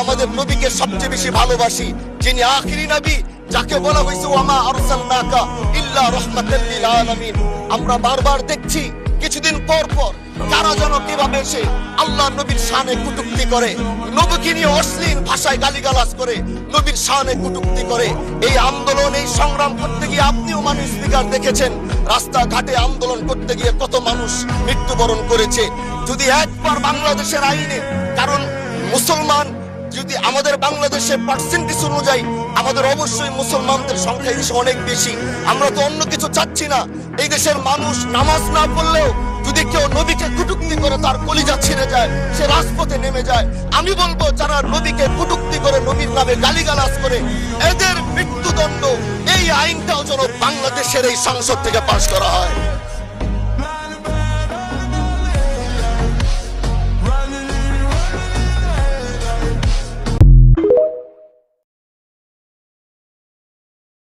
আমাদের নবীকে সবচেয়ে বেশি ভালোবাসি, যিনি আখিরি নবী, যাকে বলা হয়েছে ওয়ামা আরসালনাকা ইল্লা রাহমাতাল লিল আলামিন। আমরা বারবার দেখছি কিছুদিন পর পর কারা যেন কিভাবে এসে আল্লাহ নবীর শানে কটূক্তি করে, নবীকে নিয়ে অশ্লীল ভাষায় গালিগালাজ করে, নবীর শানে কটূক্তি করে। এই আন্দোলন, এই সংগ্রাম করতে গিয়ে আপনিও মানুষ স্পিকার দেখেছেন, রাস্তাঘাটে আন্দোলন করতে গিয়ে কত মানুষ মৃত্যুবরণ করেছে। যদি একবার বাংলাদেশের আইনে, কারণ মুসলমান যদি আমাদের বাংলাদেশের পার্সেন্টেজ অনুযায়ী আমাদের অবশ্যই মুসলমানদের সংখ্যা এই দেশে অনেক বেশি। আমরা তো অন্য কিছু চাচ্ছি না। এই দেশের মানুষ নামাজ না পড়লেও যদি কেউ নবীকে কটূক্তি করে তার কলিজা ছিঁড়ে যায়, সে রাজপথে নেমে যায়। আমি বলবো যারা নবীকে কটূক্তি করে, নবীর নামে গালিগালাজ করে, এদের মৃত্যুদণ্ড, এই আইনটাও যেন বাংলাদেশের এই সংসদ থেকে পাশ করা হয়।